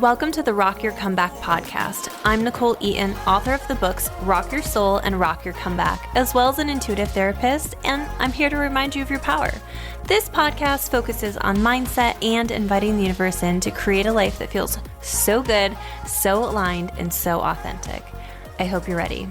Welcome to the Rock Your Comeback podcast. I'm Nichole Eaton, author of the books Rock Your Soul and Rock Your Comeback, as well as an intuitive therapist, and I'm here to remind you of your power. This podcast focuses on mindset and inviting the universe in to create a life that feels so good, so aligned, and so authentic. I hope you're ready.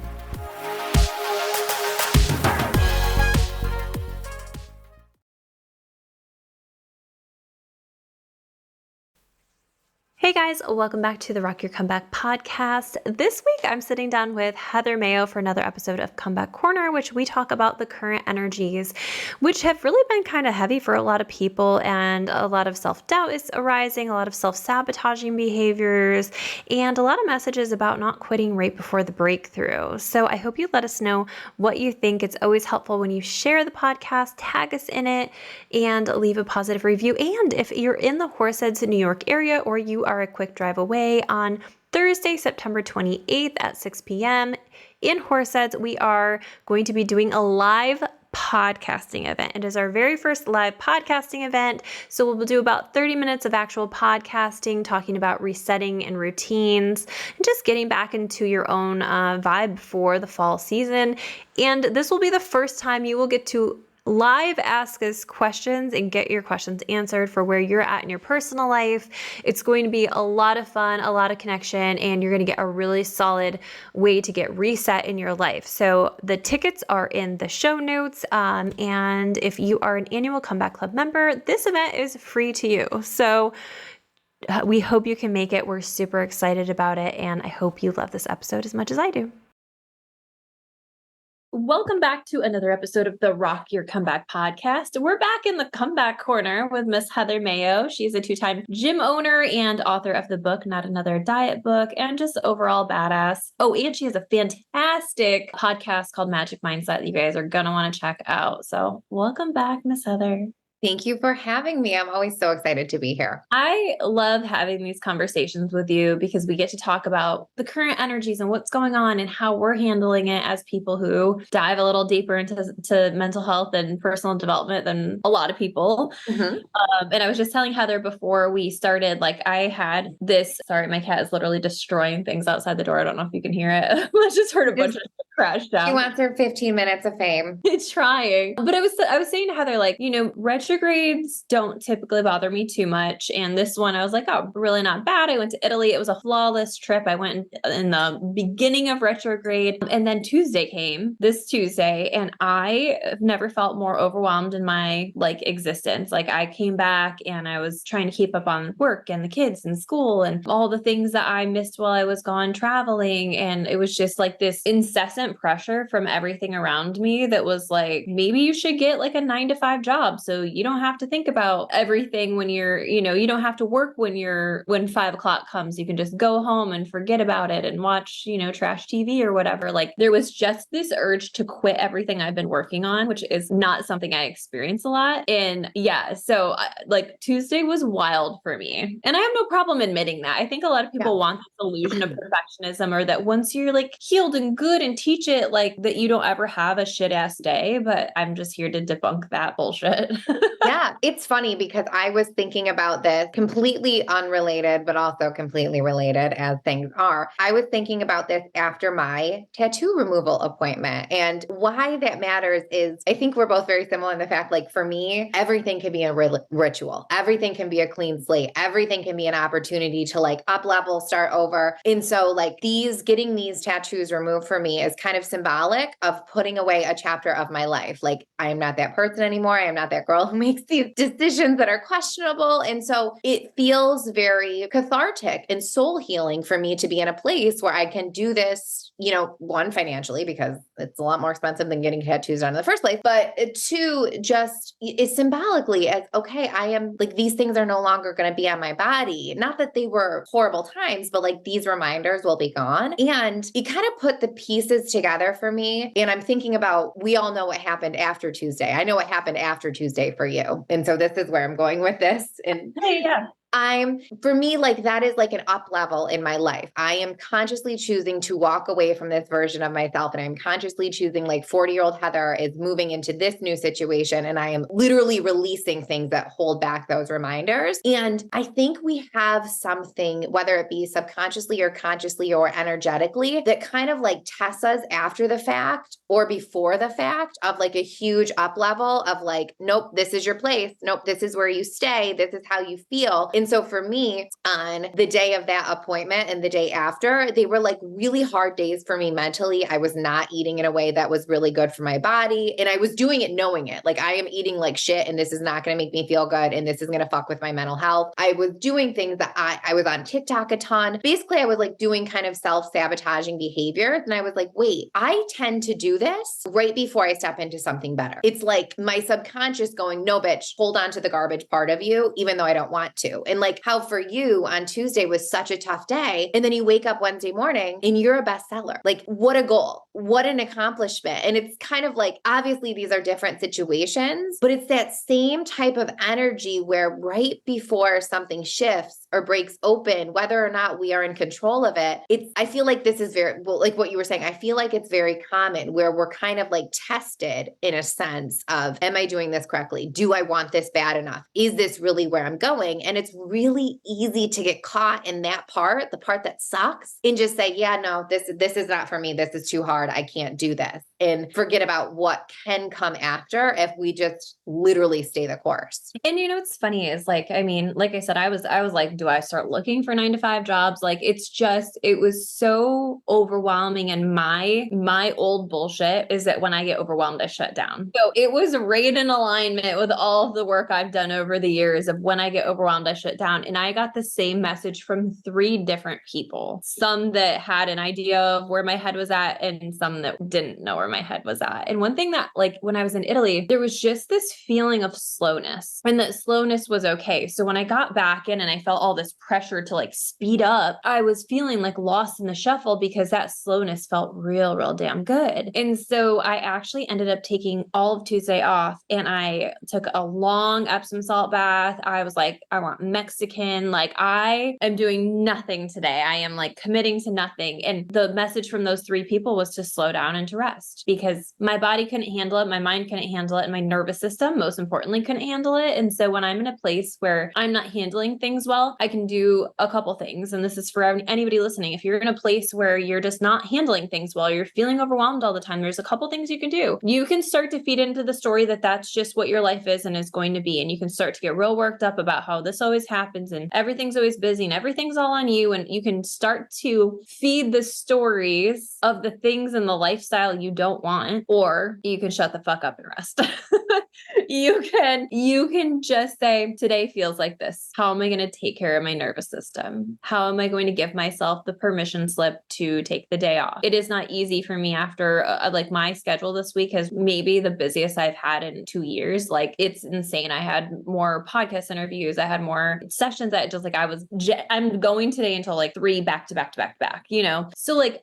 Hey guys, welcome back to the Rock Your Comeback podcast. This week I'm sitting down with Heather Maio for another episode of Comeback Corner, which we talk about the current energies, which have really been kind of heavy for a lot of people, and a lot of self-doubt is arising, a lot of self-sabotaging behaviors, and a lot of messages about not quitting right before the breakthrough. So I hope you let us know what you think. It's always helpful when you share the podcast, tag us in it, and leave a positive review. And if you're in the Horseheads, New York area, or you are a quick drive away, on Thursday, September 28th at 6 p.m. in Horseheads, we are going to be doing a live podcasting event. It is our very first live podcasting event. So we'll do about 30 minutes of actual podcasting, talking about resetting and routines, and just getting back into your own vibe for the fall season. And this will be the first time you will get to live ask us questions and get your questions answered for where you're at in your personal life. It's going to be a lot of fun, a lot of connection, and you're going to get a really solid way to get reset in your life. So the tickets are in the show notes. And if you are an annual Comeback Club member, this event is free to you. So we hope you can make it. We're super excited about it. And I hope you love this episode as much as I do. Welcome back to another episode of the Rock Your Comeback podcast. We're back in the comeback corner with Miss Heather Maio. She's a two-time gym owner and author of the book, Not Another Diet Book, and just overall badass. Oh, and she has a fantastic podcast called Magic Mindset that you guys are going to want to check out. So welcome back, Miss Heather. Thank you for having me. I'm always so excited to be here. I love having these conversations with you because we get to talk about the current energies and what's going on and how we're handling it as people who dive a little deeper into mental health and personal development than a lot of people. Mm-hmm. And I was just telling Heather before we started, like I had this, sorry, my cat is literally destroying things outside the door. I don't know if you can hear it. I just heard a bunch of crash down. She wants her 15 minutes of fame. It's trying. But I was saying to Heather, like, retrogrades don't typically bother me too much. And this one, I was like, oh, really not bad. I went to Italy. It was a flawless trip. I went in the beginning of retrograde. And then Tuesday came, this Tuesday, and I have never felt more overwhelmed in my existence. Like I came back and I was trying to keep up on work and the kids and school and all the things that I missed while I was gone traveling. And it was just like this incessant pressure from everything around me that was like, maybe you should get like a 9-to-5 job so you don't have to think about everything when you're, you don't have to work when 5 o'clock comes. You can just go home and forget about it and watch, trash TV or whatever. Like there was just this urge to quit everything I've been working on, which is not something I experience a lot. And yeah, so Tuesday was wild for me. And I have no problem admitting that. I think a lot of people want this illusion of perfectionism, or that once you're like healed and good and teach it, like that you don't ever have a shit ass day. But I'm just here to debunk that bullshit. Yeah, it's funny because I was thinking about this completely unrelated, but also completely related as things are. I was thinking about this after my tattoo removal appointment, and why that matters is I think we're both very similar in the fact, like for me, everything can be a ritual. Everything can be a clean slate. Everything can be an opportunity to like up level, start over. And so like getting these tattoos removed for me is kind of symbolic of putting away a chapter of my life. Like I am not that person anymore. I am not that girl who makes these decisions that are questionable. And so it feels very cathartic and soul healing for me to be in a place where I can do this, one, financially, because it's a lot more expensive than getting tattoos done in the first place. But two, just is symbolically as, okay, I am like, these things are no longer going to be on my body. Not that they were horrible times, but like these reminders will be gone. And it kind of put the pieces together for me. And I'm thinking about, we all know what happened after Tuesday. I know what happened after Tuesday for you. And so this is where I'm going with this. And hey, yeah. for me, like that is like an up level in my life. I am consciously choosing to walk away from this version of myself. And I'm consciously choosing like 40-year-old Heather is moving into this new situation. And I am literally releasing things that hold back those reminders. And I think we have something, whether it be subconsciously or consciously or energetically, that kind of like tests us after the fact or before the fact of like a huge up level of like, nope, this is your place. Nope, this is where you stay. This is how you feel. And so for me, on the day of that appointment and the day after, they were like really hard days for me mentally. I was not eating in a way that was really good for my body. And I was doing it knowing it. Like I am eating like shit and this is not going to make me feel good. And this is going to fuck with my mental health. I was doing things that I was on TikTok a ton. Basically, I was like doing kind of self-sabotaging behaviors. And I was like, wait, I tend to do this right before I step into something better. It's like my subconscious going, no, bitch, hold on to the garbage part of you, even though I don't want to. And like how for you on Tuesday was such a tough day. And then you wake up Wednesday morning and you're a bestseller. Like what a goal, what an accomplishment. And it's kind of like, obviously these are different situations, but it's that same type of energy where right before something shifts or breaks open, whether or not we are in control of it, I feel like this is very, well, like what you were saying, I feel like it's very common where we're kind of like tested in a sense of, am I doing this correctly? Do I want this bad enough? Is this really where I'm going? And it's really easy to get caught in that part, the part that sucks, and just say, yeah, no, this is not for me. This is too hard. I can't do this. And forget about what can come after if we just literally stay the course. And you know, what's funny is like, I mean, like I said, I was like, do I start looking for 9-to-5 jobs? Like, it was so overwhelming. And my old bullshit is that when I get overwhelmed, I shut down. So it was right in alignment with all of the work I've done over the years of when I get overwhelmed, I shut down. And I got the same message from 3 different people, some that had an idea of where my head was at and some that didn't know where my head was at. And one thing that like when I was in Italy, there was just this feeling of slowness, and that slowness was okay. So when I got back in and I felt all this pressure to like speed up, I was feeling like lost in the shuffle because that slowness felt real damn good. And so I actually ended up taking all of Tuesday off and I took a long Epsom salt bath. I was like, I want Mexican. Like I am doing nothing today. I am like committing to nothing. And the message from those 3 people was to slow down and to rest because my body couldn't handle it. My mind couldn't handle it. And my nervous system, most importantly, couldn't handle it. And so when I'm in a place where I'm not handling things well, I can do a couple things. And this is for anybody listening. If you're in a place where you're just not handling things well, you're feeling overwhelmed all the time, there's a couple things you can do. You can start to feed into the story that that's just what your life is and is going to be. And you can start to get real worked up about how this always happens and everything's always busy and everything's all on you. And you can start to feed the stories of the things in the lifestyle you don't want, or you can shut the fuck up and rest. You can just say, today feels like this. How am I going to take care of my nervous system? How am I going to give myself the permission slip to take the day off? It is not easy for me after like my schedule this week has maybe the busiest I've had in 2 years. Like it's insane. I had more podcast interviews. I had more sessions that just like I'm going today until like 3 back to back to back to back, you know? So like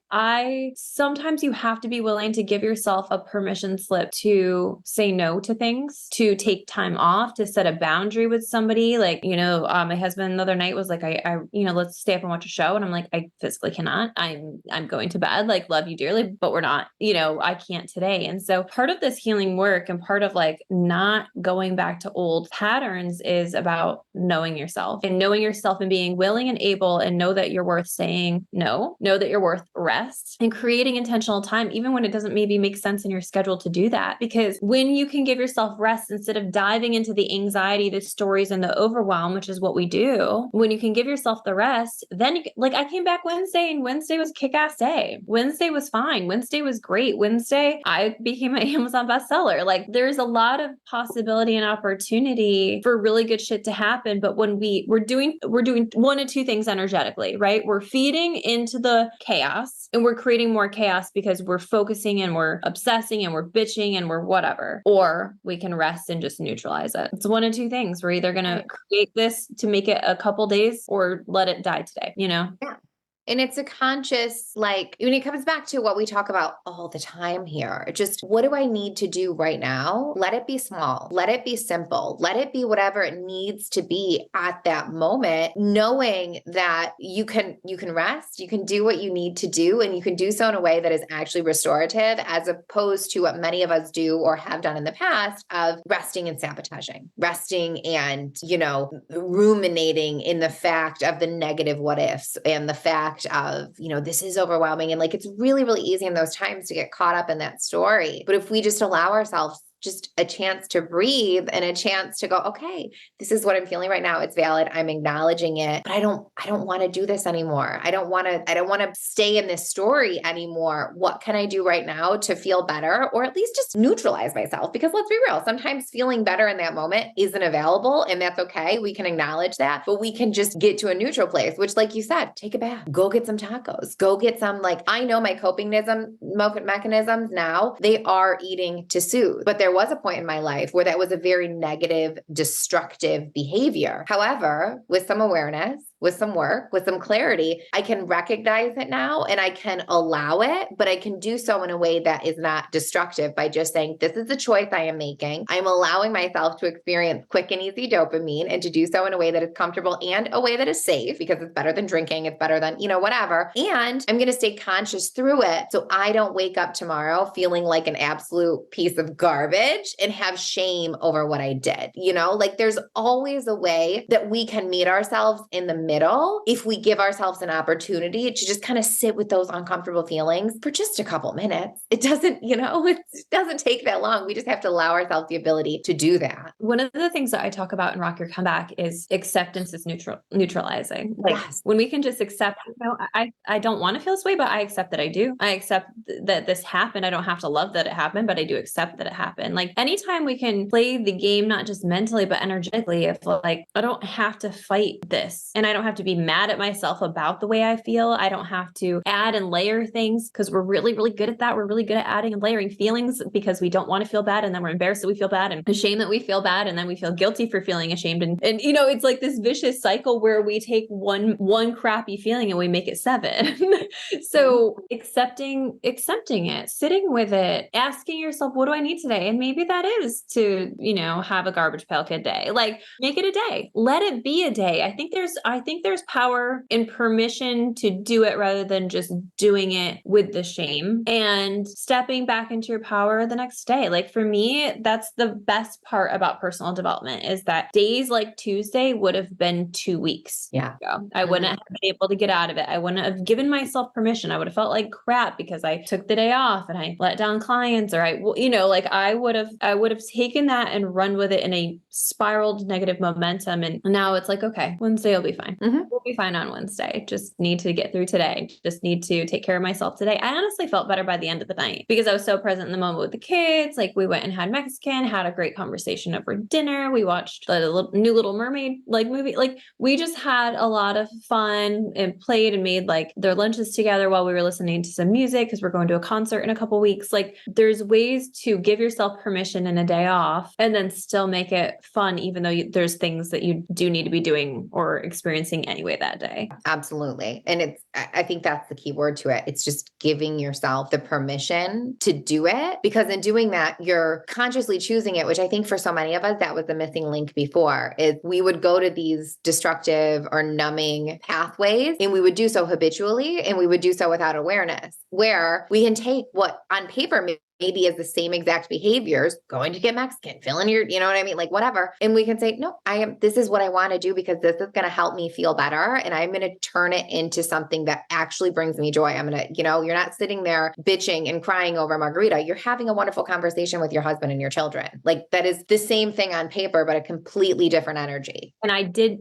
sometimes you have to be willing to give yourself a permission slip to say no to things, to take time off, to set a boundary with somebody. Like, you know, my husband the other night was like, I let's stay up and watch a show. And I'm like, I physically cannot. I'm going to bed, like love you dearly, but we're not, I can't today. And so part of this healing work and part of like not going back to old patterns is about knowing yourself and being willing and able, and know that you're worth saying no, know that you're worth rest and creating intentional time, even when it doesn't maybe make sense in your schedule to do that. Because when you can give yourself rest instead of diving into the anxiety, the stories, and the overwhelm, which is what we do, when you can give yourself the rest, then like I came back Wednesday and Wednesday was kick-ass day. Wednesday was fine. Wednesday was great. Wednesday, I became an Amazon bestseller. Like there's a lot of possibility and opportunity for really good shit to happen. But when we're doing 1 of 2 things energetically, right? We're feeding into the chaos and we're creating more chaos because we're focusing and we're obsessing and we're bitching and we're whatever. Or we can rest and just neutralize it. It's 1 of 2 things. We're either going to create this to make it a couple days or let it die today, Yeah. And it's a conscious, like, when it comes back to what we talk about all the time here, just what do I need to do right now? Let it be small. Let it be simple. Let it be whatever it needs to be at that moment, knowing that you can rest, you can do what you need to do, and you can do so in a way that is actually restorative, as opposed to what many of us do or have done in the past of resting and sabotaging, resting and, ruminating in the fact of the negative what ifs and the fact of, this is overwhelming. And like, it's really, really easy in those times to get caught up in that story. But if we just allow ourselves just a chance to breathe and a chance to go, okay, this is what I'm feeling right now. It's valid. I'm acknowledging it, but I don't want to do this anymore. I don't want to stay in this story anymore. What can I do right now to feel better, or at least just neutralize myself? Because let's be real, sometimes feeling better in that moment isn't available, and that's okay. We can acknowledge that, but we can just get to a neutral place, which, like you said, take a bath, go get some tacos, go get some, like, I know my coping mechanisms now, they are eating to soothe, but there was a point in my life where that was a very negative, destructive behavior. However, with some awareness, with some work, with some clarity, I can recognize it now and I can allow it, but I can do so in a way that is not destructive by just saying, this is the choice I am making. I'm allowing myself to experience quick and easy dopamine, and to do so in a way that is comfortable and a way that is safe, because it's better than drinking. It's better than, whatever. And I'm going to stay conscious through it, so I don't wake up tomorrow feeling like an absolute piece of garbage and have shame over what I did. Like, there's always a way that we can meet ourselves in the middle if we give ourselves an opportunity to just kind of sit with those uncomfortable feelings for just a couple minutes. It doesn't, it doesn't take that long. We just have to allow ourselves the ability to do that. One of the things that I talk about in Rock Your Comeback is acceptance is neutralizing. Like, yes. When we can just accept, I don't want to feel this way, but I accept that I do. I accept that this happened. I don't have to love that it happened, but I do accept that it happened. Like, anytime we can play the game, not just mentally, but energetically, if like, I don't have to fight this, and I don't have to be mad at myself about the way I feel. I don't have to add and layer things, because we're really, really good at that. We're really good at adding and layering feelings because we don't want to feel bad, and then we're embarrassed that we feel bad, and ashamed that we feel bad, and then we feel guilty for feeling ashamed. And it's like this vicious cycle where we take one crappy feeling and we make it 7. So accepting it, sitting with it, asking yourself, what do I need today? And maybe that is to, have a garbage pail kid day. Like, make it a day. Let it be a day. I think there's power in permission to do it rather than just doing it with the shame, and stepping back into your power the next day. Like, for me, that's the best part about personal development, is that days like Tuesday would have been 2 weeks ago. I wouldn't have been able to get out of it. I wouldn't have given myself permission. I would have felt like crap because I took the day off and I let down clients, or I would have taken that and run with it in a spiraled negative momentum. And now it's like, okay, Wednesday will be fine. We'll be fine on Wednesday. Just need to get through today. Just need to take care of myself today. I honestly felt better by the end of the night because I was so present in the moment with the kids. Like, we went and had Mexican, had a great conversation over dinner. We watched the new Little Mermaid movie. Like, we just had a lot of fun and played and made like their lunches together while we were listening to some music, because we're going to a concert in a couple weeks. Like, there's ways to give yourself permission in a day off and then still make it fun, even though there's things that you do need to be doing or experiencing anyway that day. Absolutely. And I think that's the key word to it. It's just giving yourself the permission to do it, because in doing that, you're consciously choosing it, which I think for so many of us, that was the missing link before, is we would go to these destructive or numbing pathways, and we would do so habitually, and we would do so without awareness, where we can take what on paper maybe is the same exact behaviors, going to get Mexican, filling your, you know what I mean? Like, whatever. And we can say, no, this is what I want to do because this is going to help me feel better. And I'm going to turn it into something that actually brings me joy. I'm going to, you're not sitting there bitching and crying over a margarita. You're having a wonderful conversation with your husband and your children. Like, that is the same thing on paper, but a completely different energy. And I did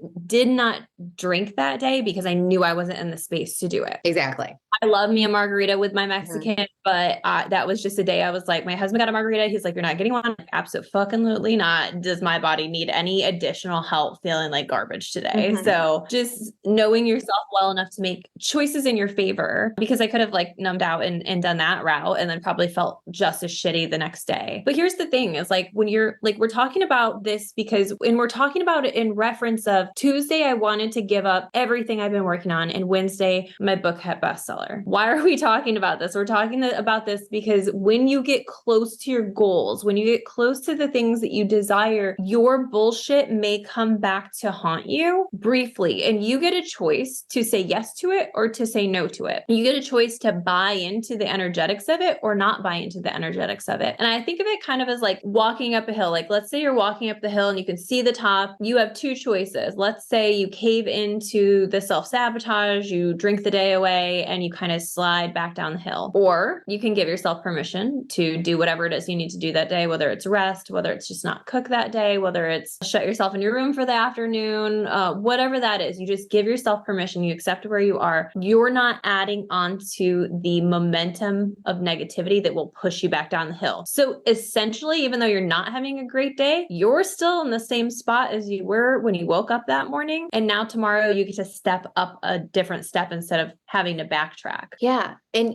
not drink that day because I knew I wasn't in the space to do it. Exactly. I love me a margarita with my Mexican, but that was just a day I I was like, my husband got a margarita. He's like, you're not getting one. I'm like, absolutely not. Does my body need any additional help feeling like garbage today? Mhm. So just knowing yourself well enough to make choices in your favor, because I could have like numbed out and done that route and then probably felt just as shitty the next day. But here's the thing is like, when you're like, we're talking about this because, and we're talking about it in reference of Tuesday, I wanted to give up everything I've been working on. And Wednesday, my book hit bestseller. Why are we talking about this? We're talking about this because when you get close to your goals, when you get close to the things that you desire, your bullshit may come back to haunt you briefly. And you get a choice to say yes to it or to say no to it. You get a choice to buy into the energetics of it or not buy into the energetics of it. And I think of it kind of as like walking up a hill. Like, let's say you're walking up the hill and you can see the top. You have two choices. Let's say you cave into the self-sabotage, you drink the day away, and you kind of slide back down the hill. Or you can give yourself permission to do whatever it is you need to do that day, whether it's rest, whether it's just not cook that day, whether it's shut yourself in your room for the afternoon, whatever that is. You just give yourself permission. You accept where you are. You're not adding on to the momentum of negativity that will push you back down the hill. So essentially, even though you're not having a great day, you're still in the same spot as you were when you woke up that morning. And now tomorrow you get to step up a different step instead of having to backtrack. Yeah. And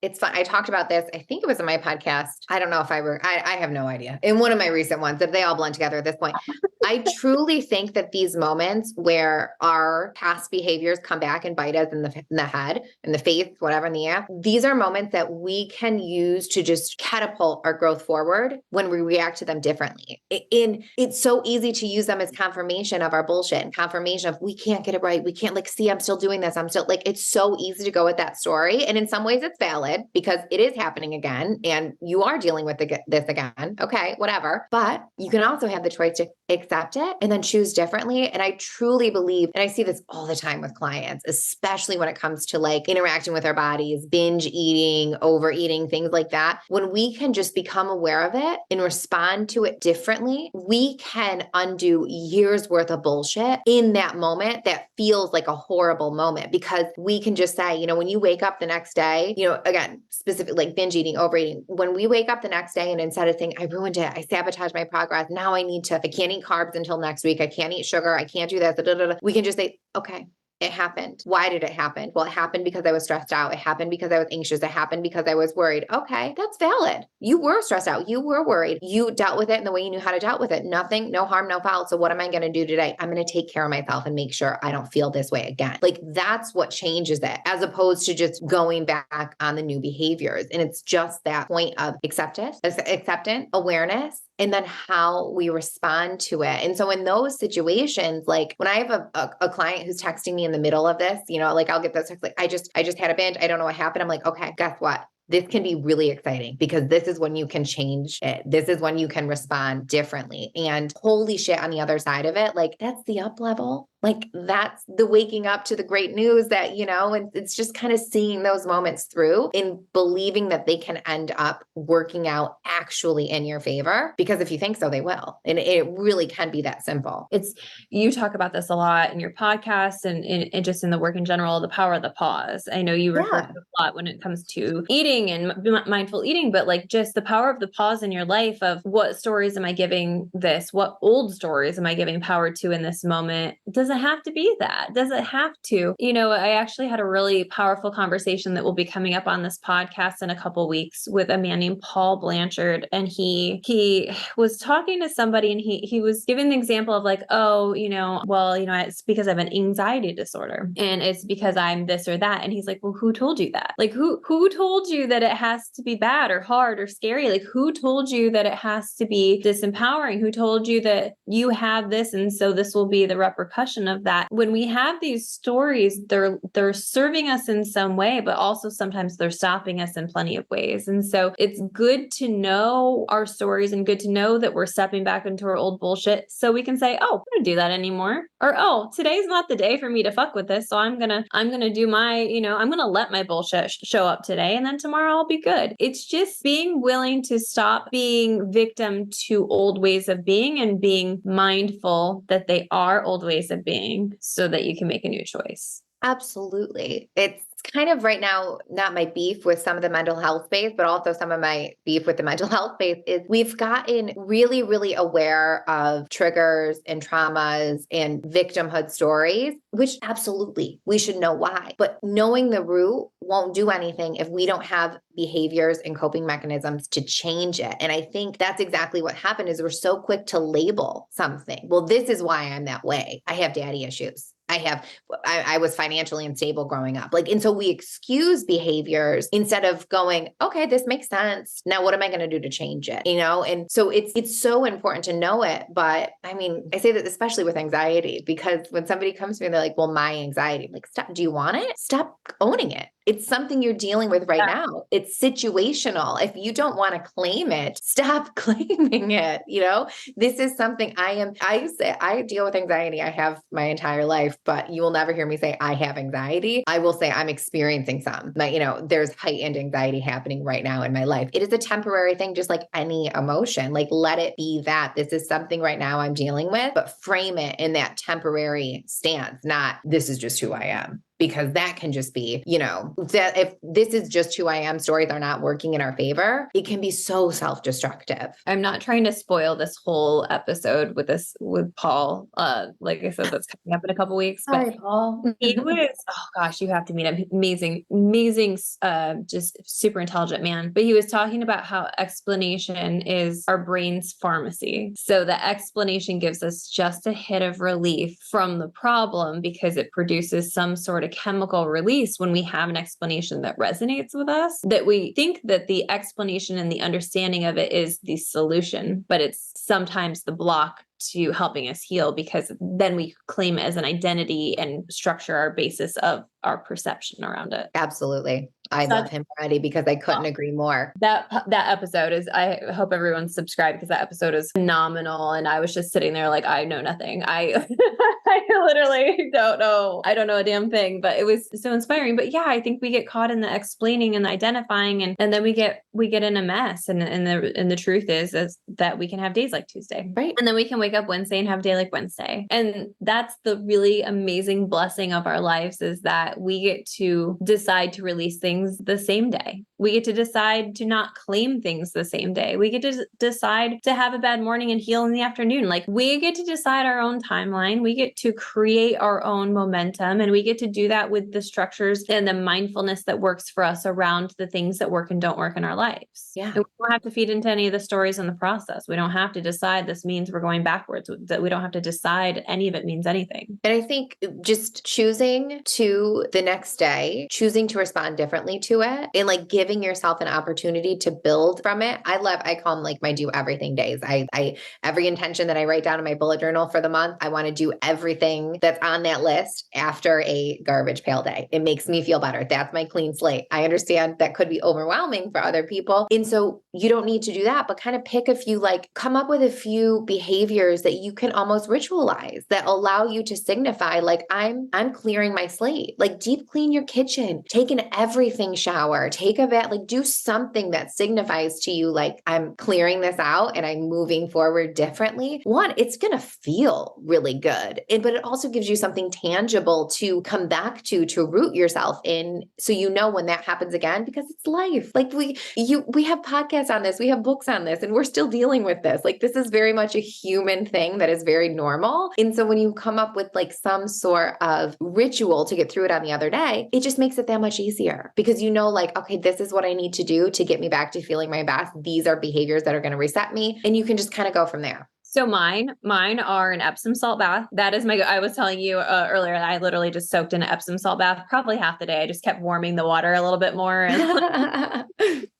it's fun. I talked about this. I think it was in my podcast. I don't know if I have no idea. In one of my recent ones, if they all blend together at this point, I truly think that these moments where our past behaviors come back and bite us in the head, in the face, whatever, in the ass, these are moments that we can use to just catapult our growth forward when we react to them differently. And it's so easy to use them as confirmation of our bullshit and confirmation of we can't get it right. We can't see, I'm still doing this. I'm still it's so easy to go with that story. And in some ways it's valid because it is happening again and you are dealing with this again. Okay, whatever. But you can also have the choice to accept it and then choose differently. And I truly believe, and I see this all the time with clients, especially when it comes to like interacting with our bodies, binge eating, overeating, things like that. When we can just become aware of it and respond to it differently, we can undo years worth of bullshit in that moment that feels like a horrible moment because we can just say, when you wake up the next day, again, specifically like binge eating, overeating, when we wake up the next day and instead of saying, I ruined it, I sabotaged my progress, now I can't eat carbs until next week, I can't eat sugar, I can't do this, we can just say, okay, it happened. Why did it happen? Well, it happened because I was stressed out. It happened because I was anxious. It happened because I was worried. Okay, that's valid. You were stressed out. You were worried. You dealt with it in the way you knew how to deal with it. Nothing, no harm, no foul. So what am I going to do today? I'm going to take care of myself and make sure I don't feel this way again. Like that's what changes it as opposed to just going back on the new behaviors. And it's just that point of acceptance, awareness, and then how we respond to it. And so in those situations, like when I have a client who's texting me in the middle of this, like I'll get this text, like, I just had a binge. I don't know what happened. I'm like, okay, guess what? This can be really exciting because this is when you can change it. This is when you can respond differently. And holy shit, on the other side of it, like that's the up level. Like that's the waking up to the great news that, and it's just kind of seeing those moments through and believing that they can end up working out actually in your favor. Because if you think so, they will. And it really can be that simple. You talk about this a lot in your podcast and just in the work in general, the power of the pause. I know you refer to it a lot when it comes to eating and mindful eating, but like just the power of the pause in your life of what stories am I giving this? What old stories am I giving power to in this moment? Does it have to be that? Does it have to? I actually had a really powerful conversation that will be coming up on this podcast in a couple weeks with a man named Paul Blanchard. And he was talking to somebody and he was giving the example of like, it's because I have an anxiety disorder and it's because I'm this or that. And he's like, well, who told you that? Like who told you that it has to be bad or hard or scary? Like who told you that it has to be disempowering? Who told you that you have this and so this will be the repercussion of that? When we have these stories, they're serving us in some way, but also sometimes they're stopping us in plenty of ways. And so it's good to know our stories and good to know that we're stepping back into our old bullshit so we can say, oh, I'm gonna do that anymore. Or, oh, today's not the day for me to fuck with this. So I'm gonna do my, I'm gonna let my bullshit show up today and then tomorrow I'll be good. It's just being willing to stop being victim to old ways of being and being mindful that they are old ways of being so that you can make a new choice. Absolutely. It's kind of right now, not my beef with some of the mental health space, but also some of my beef with the mental health space is we've gotten really, really aware of triggers and traumas and victimhood stories, which absolutely we should know why. But knowing the root won't do anything if we don't have behaviors and coping mechanisms to change it. And I think that's exactly what happened is we're so quick to label something. Well, this is why I'm that way. I have daddy issues. I was financially unstable growing up. And so we excuse behaviors instead of going, okay, this makes sense. Now, what am I going to do to change it? And so it's so important to know it. But I mean, I say that especially with anxiety, because when somebody comes to me and they're like, well, my anxiety, I'm like, stop, do you want it? Stop owning it. It's something you're dealing with right now. It's situational. If you don't want to claim it, stop claiming it. This is something I deal with anxiety. I have my entire life, but you will never hear me say I have anxiety. I will say I'm experiencing some, there's heightened anxiety happening right now in my life. It is a temporary thing, just like any emotion. Let it be that this is something right now I'm dealing with, but frame it in that temporary stance, not this is just who I am. Because that can just be, that if this is just who I am, stories are not working in our favor, it can be so self-destructive. I'm not trying to spoil this whole episode with Paul. Like I said, that's coming up in a couple weeks. Sorry, Paul. He was, oh gosh, you have to meet him. Amazing, just super intelligent man. But he was talking about how explanation is our brain's pharmacy. So the explanation gives us just a hit of relief from the problem because it produces some sort of chemical release when we have an explanation that resonates with us, that we think that the explanation and the understanding of it is the solution, but it's sometimes the block to helping us heal, because then we claim it as an identity and structure our basis of our perception around it. Absolutely. I love him already because I couldn't agree more. That episode is, I hope everyone's subscribed because that episode is phenomenal. And I was just sitting there like, I know nothing. I literally don't know. I don't know a damn thing, but it was so inspiring. But yeah, I think we get caught in the explaining and the identifying, and then we get in a mess. And the truth is that we can have days like Tuesday. Right. And then we can wake up Wednesday and have a day like Wednesday. And that's the really amazing blessing of our lives, is that we get to decide to release things the same day. We get to decide to not claim things the same day. We get to decide to have a bad morning and heal in the afternoon. We get to decide our own timeline. We get to create our own momentum, and we get to do that with the structures and the mindfulness that works for us around the things that work and don't work in our lives. Yeah. And we don't have to feed into any of the stories in the process. We don't have to decide this means we're going backwards. That we don't have to decide any of it means anything. And I think just choosing to the next day, choosing to respond differently to it, and giving yourself an opportunity to build from it. I call them my do everything days. I every intention that I write down in my bullet journal for the month, I want to do everything that's on that list after a garbage pail day. It makes me feel better. That's my clean slate. I understand that could be overwhelming for other people. And so you don't need to do that, but kind of pick a few, come up with a few behaviors that you can almost ritualize that allow you to signify I'm clearing my slate. Deep clean your kitchen, take an everything shower, take a bath, do something that signifies to you, I'm clearing this out and I'm moving forward differently. One, it's going to feel really good. But it also gives you something tangible to come back to root yourself in. So, when that happens again, because it's life. We have podcasts on this, we have books on this, and we're still dealing with this. This is very much a human thing that is very normal. And so when you come up with some sort of ritual to get through it on the other day, it just makes it that much easier, because okay, this is what I need to do to get me back to feeling my best. These are behaviors that are going to reset me. And you can just kind of go from there. So mine are an Epsom salt bath. That is I was telling you earlier, I literally just soaked in an Epsom salt bath, probably half the day. I just kept warming the water a little bit more and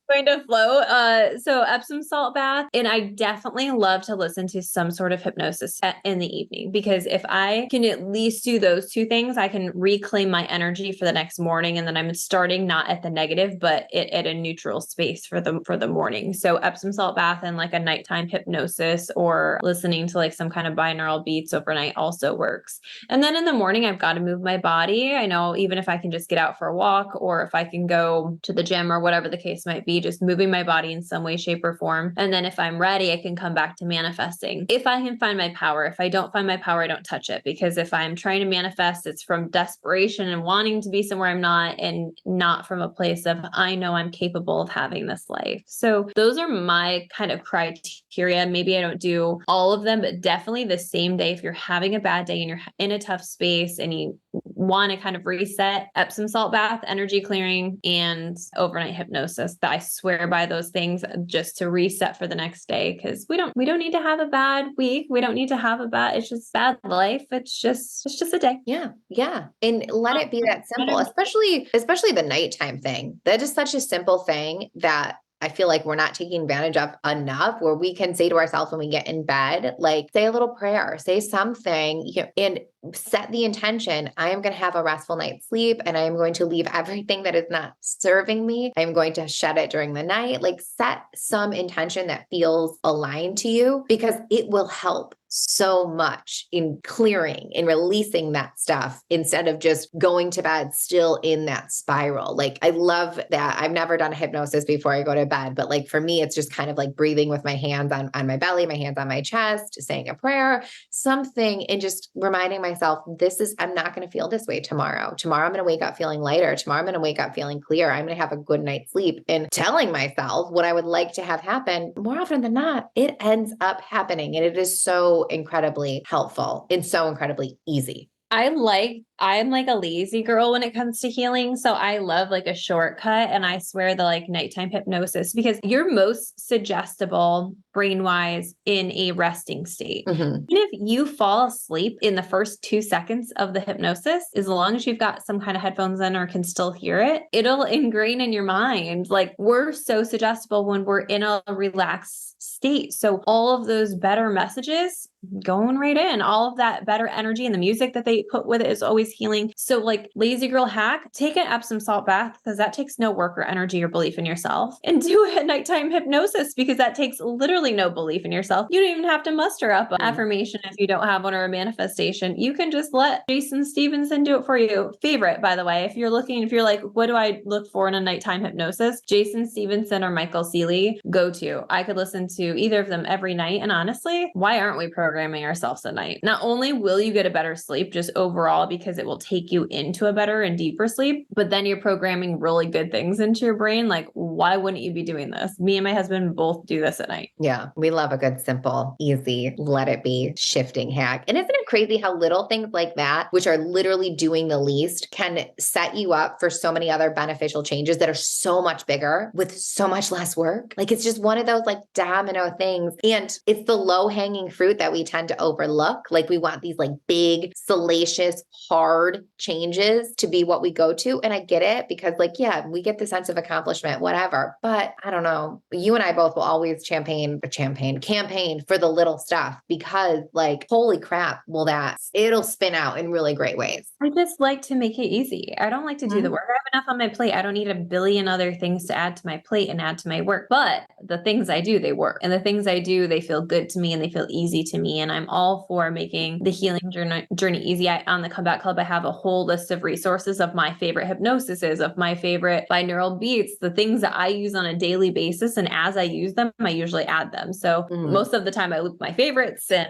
going to flow. So Epsom salt bath. And I definitely love to listen to some sort of hypnosis in the evening, because if I can at least do those two things, I can reclaim my energy for the next morning. And then I'm starting not at the negative, but at a neutral space for the morning. So Epsom salt bath and a nighttime hypnosis, or listening to some kind of binaural beats overnight also works. And then in the morning, I've got to move my body. I know even if I can just get out for a walk, or if I can go to the gym or whatever the case might be, me just moving my body in some way, shape, or form. And then if I'm ready, I can come back to manifesting. If I can find my power, if I don't find my power, I don't touch it. Because if I'm trying to manifest, it's from desperation and wanting to be somewhere I'm not, and not from a place of, I know I'm capable of having this life. So those are my kind of criteria. Maybe I don't do all of them, but definitely the same day, if you're having a bad day and you're in a tough space and you want to kind of reset, Epsom salt bath, energy clearing, and overnight hypnosis. I swear by those things just to reset for the next day, because we don't need to have a bad week. We don't need to have it's just bad life. It's just a day. Yeah. Yeah. And let it be that simple, especially the nighttime thing. That is such a simple thing that I feel like we're not taking advantage of enough, where we can say to ourselves when we get in bed, like, say a little prayer, say something, and set the intention. I am going to have a restful night's sleep, and I am going to leave everything that is not serving me. I am going to shed it during the night. Like, set some intention that feels aligned to you, because it will help so much in clearing and releasing that stuff, instead of just going to bed still in that spiral. Like, I love that. I've never done a hypnosis before I go to bed, but like for me, it's just kind of like breathing with my hands on my belly, my hands on my chest, saying a prayer, something, and just reminding myself, I'm not going to feel this way tomorrow. Tomorrow I'm going to wake up feeling lighter. Tomorrow I'm going to wake up feeling clear. I'm going to have a good night's sleep, and telling myself what I would like to have happen. More often than not, it ends up happening. And it is so incredibly helpful and so incredibly easy. I'm like a lazy girl when it comes to healing. So I love like a shortcut, and I swear the like nighttime hypnosis, because you're most suggestible brain wise in a resting state. Mm-hmm. Even if you fall asleep in the first 2 seconds of the hypnosis, as long as you've got some kind of headphones in or can still hear it, it'll ingrain in your mind. Like, we're so suggestible when we're in a relaxed state. So all of those better messages going right in, all of that better energy, and the music that they put with it is always healing. So like, lazy girl hack, take an Epsom salt bath, because that takes no work or energy or belief in yourself, and do a nighttime hypnosis, because that takes literally no belief in yourself. You don't even have to muster up an affirmation if you don't have one, or a manifestation. You can just let Jason Stevenson do it for you. Favorite, by the way, if you're like, what do I look for in a nighttime hypnosis? Jason Stevenson or Michael Seeley, go to. I could listen to either of them every night. And honestly, why aren't we programming ourselves at night? Not only will you get a better sleep just overall, because it will take you into a better and deeper sleep, but then you're programming really good things into your brain. Like, why wouldn't you be doing this? Me and my husband both do this at night. Yeah, we love a good, simple, easy, let it be shifting hack. And isn't it crazy how little things like that, which are literally doing the least, can set you up for so many other beneficial changes that are so much bigger with so much less work? Like, it's just one of those like domino things. And it's the low hanging fruit that we tend to overlook. Like, we want these like big, salacious, hard changes to be what we go to. And I get it, because like, yeah, we get the sense of accomplishment, whatever. But I don't know, you and I both will always campaign for the little stuff, because like, holy crap, it'll spin out in really great ways. I just like to make it easy. I don't like to do the work. I have enough on my plate. I don't need a billion other things to add to my plate and add to my work. But the things I do, they work. And the things I do, they feel good to me and they feel easy to me. And I'm all for making the healing journey easy. On the Comeback Club, I have a whole list of resources of my favorite hypnosises, of my favorite binaural beats, the things that I use on a daily basis. And as I use them, I usually add them. So most of the time I loop my favorites and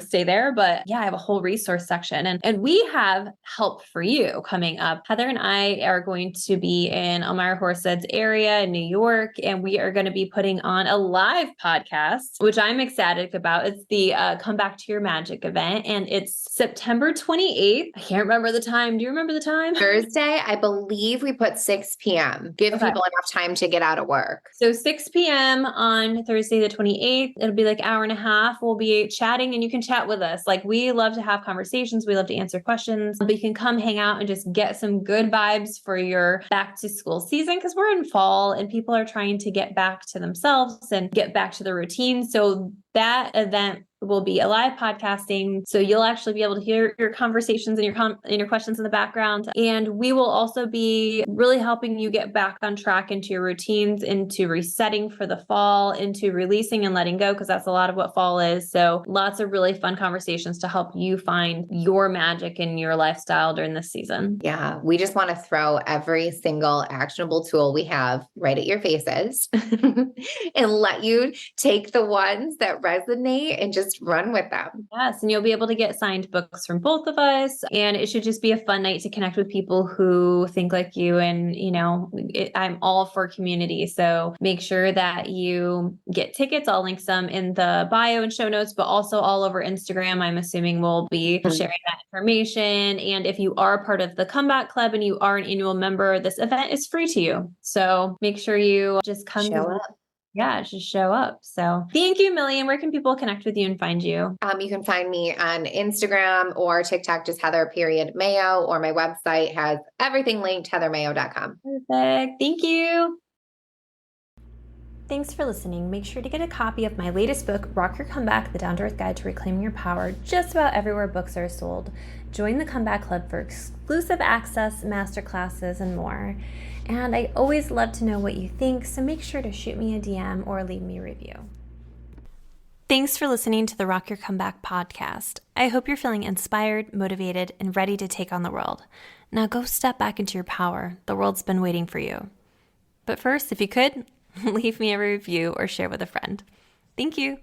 stay there. But yeah, I have a whole resource section, and we have help for you coming up. Heather and I are going to be in Elmira Horsehead's area in New York, and we are going to be putting on a live podcast, which I'm ecstatic about. It's the Come Back to Your Magic event, and it's September 28th. I can't remember the time. Do you remember the time? Thursday, I believe we put 6 p.m. Give people enough time to get out of work. So 6 p.m. on Thursday, the 28th. It'll be like an hour and a half. We'll be chatting, and you can chat with us. Like, we love to have conversations. We love to answer questions, but you can come hang out and just get some good vibes for your back to school season, because we're in fall and people are trying to get back to themselves and get back to the routine. So that event will be a live podcasting. So you'll actually be able to hear your conversations and your questions in the background. And we will also be really helping you get back on track into your routines, into resetting for the fall, into releasing and letting go, because that's a lot of what fall is. So lots of really fun conversations to help you find your magic in your lifestyle during this season. Yeah, we just want to throw every single actionable tool we have right at your faces and let you take the ones that resonate and just run with them. Yes, and you'll be able to get signed books from both of us. And it should just be a fun night to connect with people who think like you. And, I'm all for community. So make sure that you get tickets. I'll link some in the bio and show notes, but also all over Instagram. I'm assuming we'll be sharing that information. And if you are part of the Comeback Club and you are an annual member, this event is free to you. So make sure you just come Show up. Yeah, just show up. So thank you, Millie. And where can people connect with you and find you? You can find me on Instagram or TikTok, just Heather.Maio, or my website has everything linked, heathermaio.com. Perfect. Thank you. Thanks for listening. Make sure to get a copy of my latest book, Rock Your Comeback, The Down to Earth Guide to Reclaiming Your Power, just about everywhere books are sold. Join the Comeback Club for exclusive access, masterclasses, and more. And I always love to know what you think, so make sure to shoot me a DM or leave me a review. Thanks for listening to the Rock Your Comeback podcast. I hope you're feeling inspired, motivated, and ready to take on the world. Now go step back into your power. The world's been waiting for you. But first, if you could, leave me a review or share with a friend. Thank you.